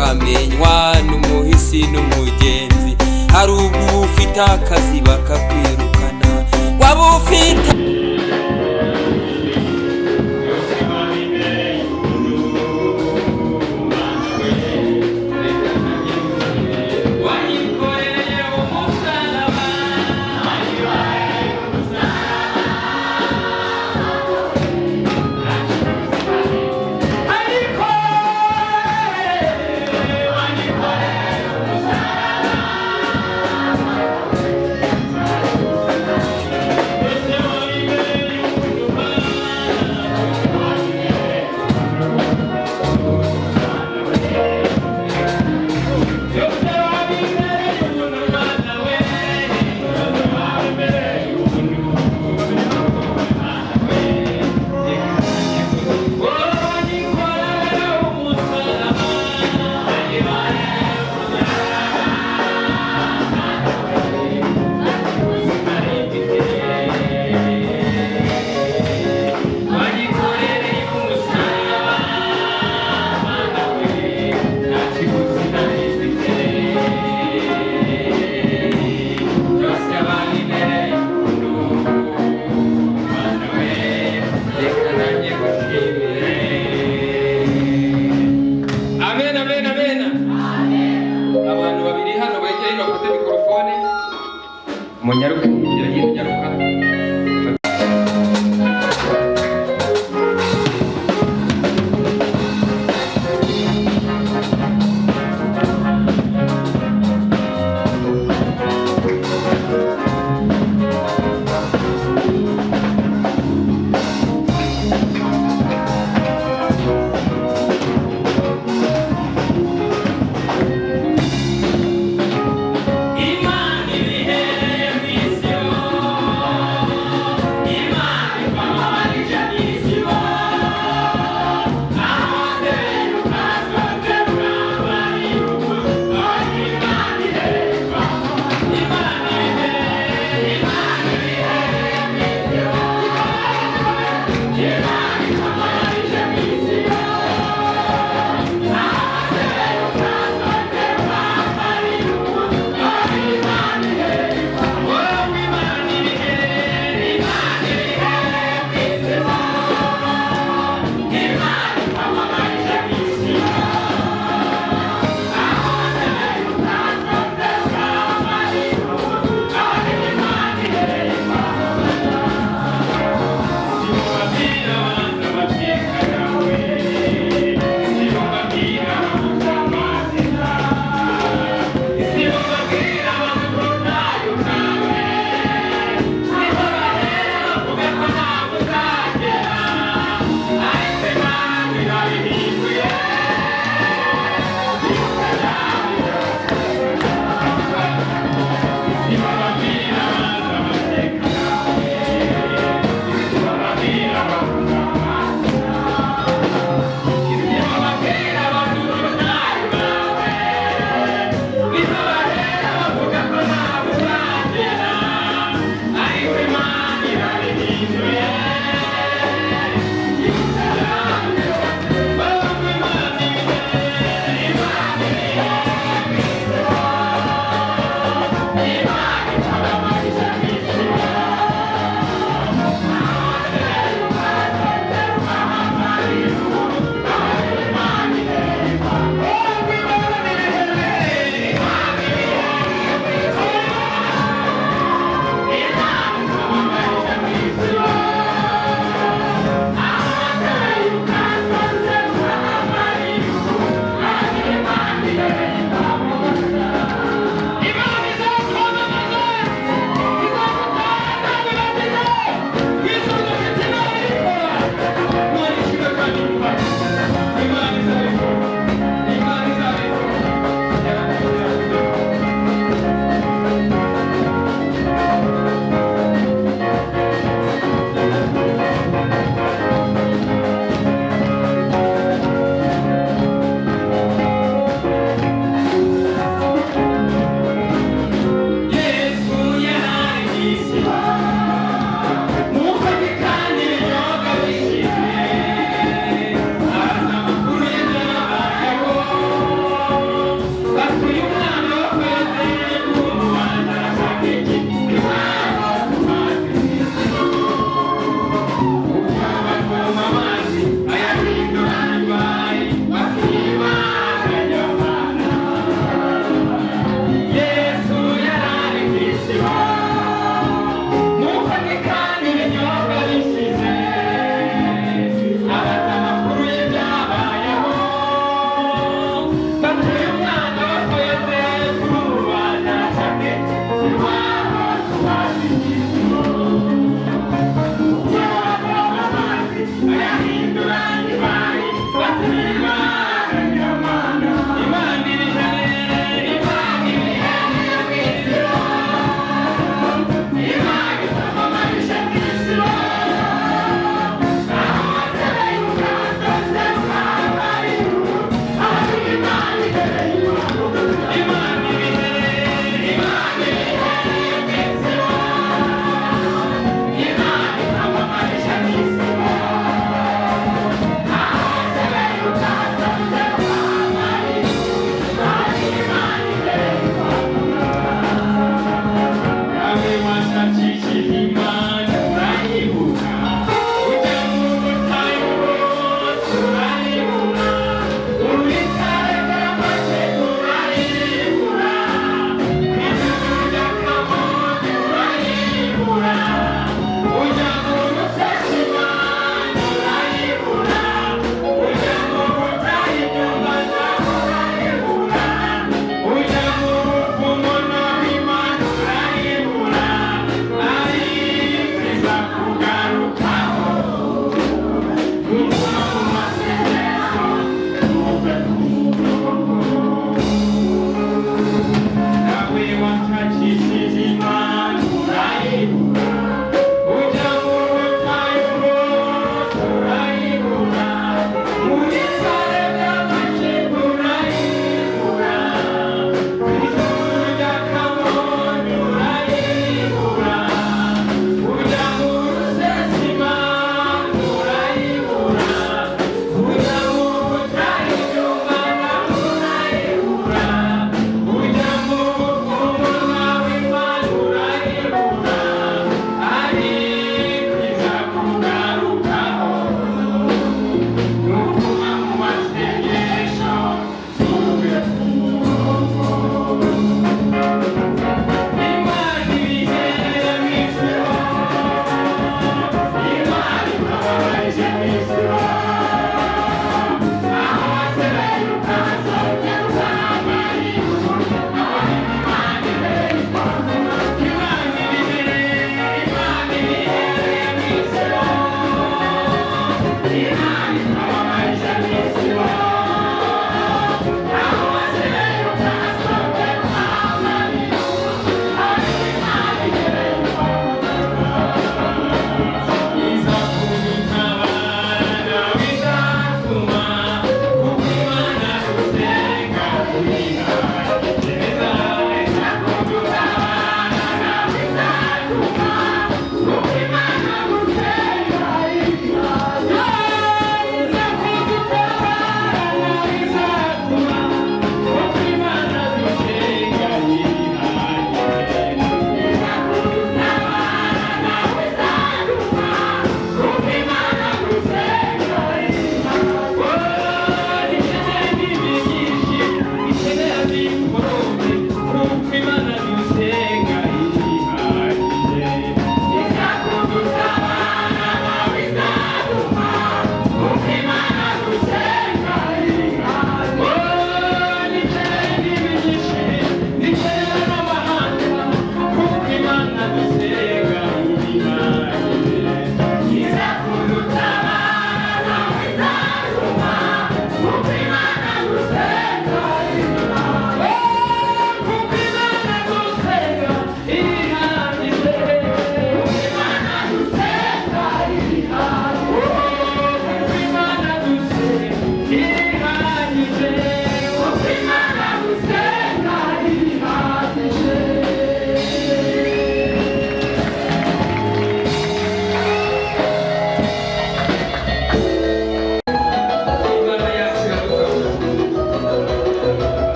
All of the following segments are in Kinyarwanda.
ukamenywa n'umuhisi n'umugenzi. Hari ubwo ufite akazi bakakwirukana, waba ufite munyaruka kugira y'inyaruka. Imani bihereye mw'isi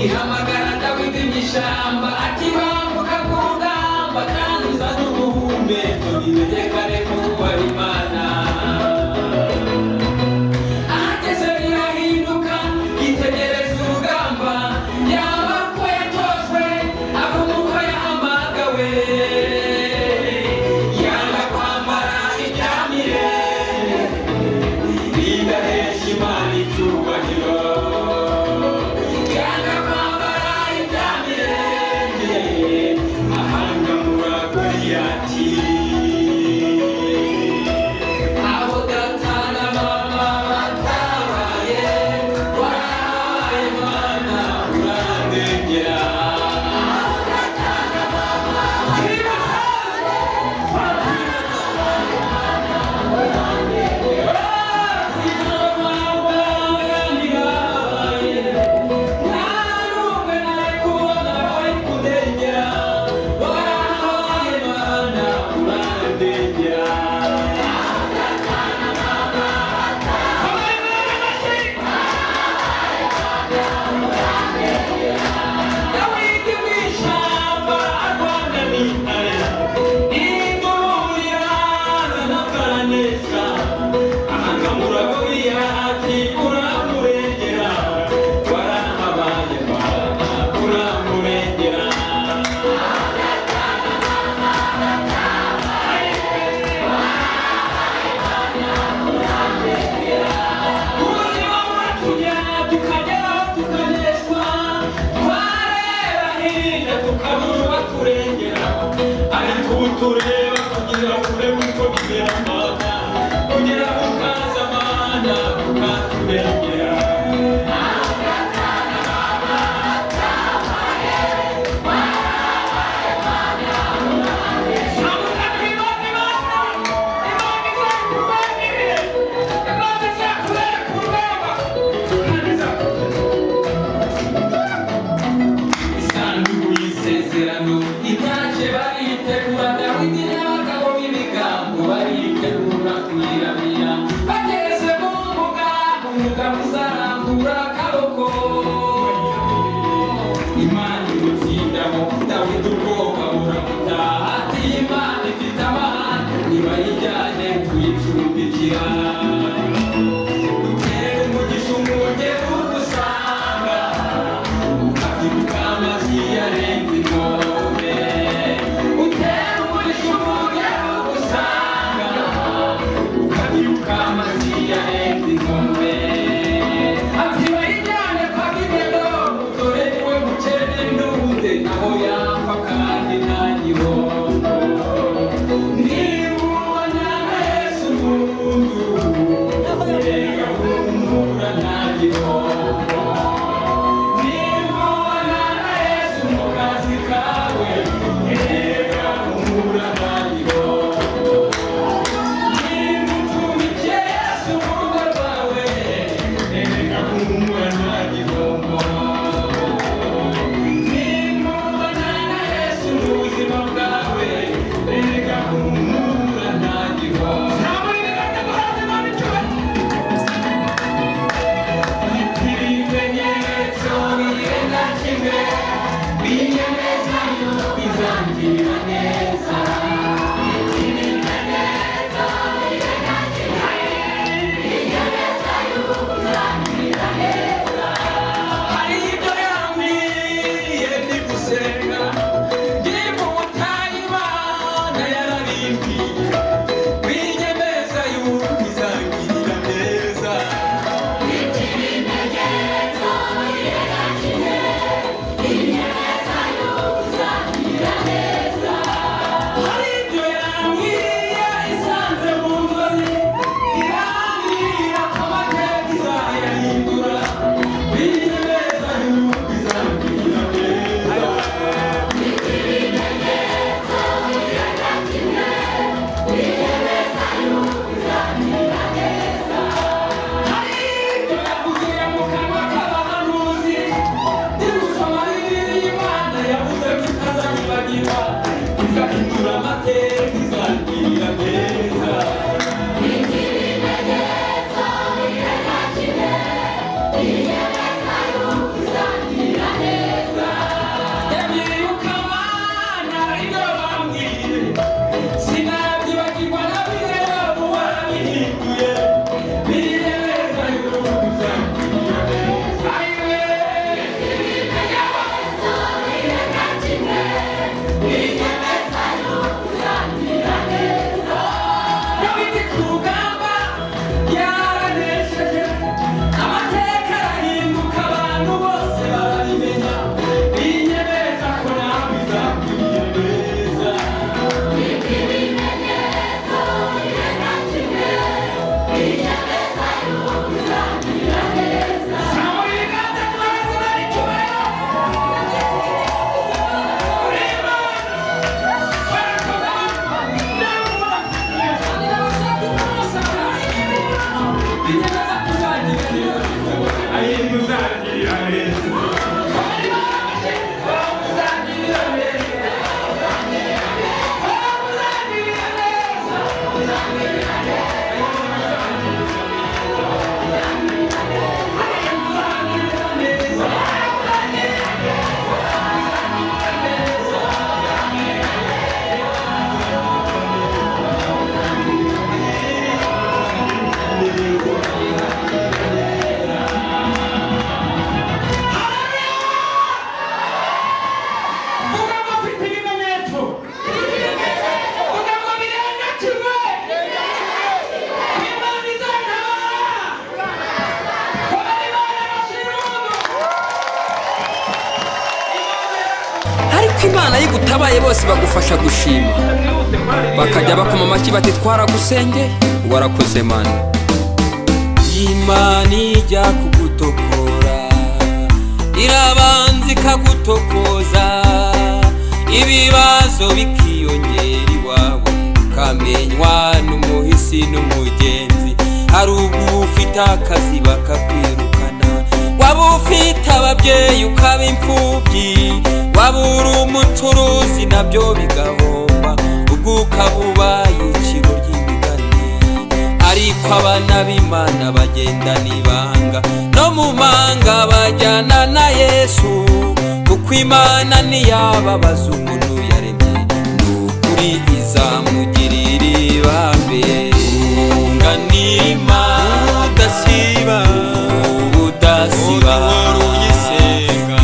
ihamagara Dawidi mu ishyamba ati bambuka ku rugamba kandi uzane ubuhumeko bimenyekane ko wari Imana. Ahageze birahinduka yitegereza urugamba yaba ko yatojwe abona uko yahamagawe yanga kwambara ibyamire bidahesha Imana icyubahiro. Tureba kugira kureba uko bigera Mana kugira ukaza Mana ukaturengera. Isanduku y'isezerano itaje baritegura Dawidi n'abagabo b'ibigango baritegura kuyiramira bageze mu mbuga umugabo uzarambura akaboko Imana imutsindamo Dawidi ubwoba buramutaha ati Imana ifite amahane nibayijyane kuyicumbikira. Utere umugisha umwungeri ugusanga ukabyibuka amazi yarenze inkombe. Utere umugisha umwungeri ugusanga ukabyibuka amazi yarenze inkombe. Ati bayijyane kwa Gideoni dore niwe mukene n'ubundi naho yapfa kandi nta gihombo. Nimubona Yesu umuntu erega humura nta gihombo. Nimubona Yesu mu kazi kawe erega humura nta gihombo. Nimutumike Yesu mu rugo rwawe erega humura nta gihombo. Nimubona Yesu mu buzima bwawe erega humura nta gihombo. Ibimenyetso birenga kimwe binyemeza yuko izangirira neza. Ibimenyetso birenga kimwe binyemeza yuko izangirira neza. Hari ibyo yambwiye ndi gusenga ndi mu butayu Imana yarabimbwiye binyemeza yuko izangirira neza. Ibimenyetso birenga kimwe uko Imana yigutabaye bose bagufasha gushima, bakajya bakoma amashyi bati twaragusengeye warakoze Mana. Imana ijya kugutokora irabanza ikagutokoza, ibibazo bikiyongera iwawe, ukamenywa n'umuhisi n'umugenzi. Hari ubwo ufite akazi bakakwirukana, waba ufite ababyeyi ukaba imfubyi, waba uri umucuruzi nabyo bigahomba, ubwo ukaba ubaye iciro ry'imigani. Ariko abana b'Imana bagendana ibanga, no mu manga bajyana na Yesu, kuko Imana ntiyababaza umuntu yaremye, n'ukuri izamugirira ibambe. Unganima udasiba, udasiba uhora uyisenga,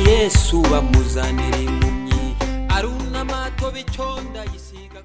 Yesu bamuzanira impumyi, arunama atoba icyo ndayisiga.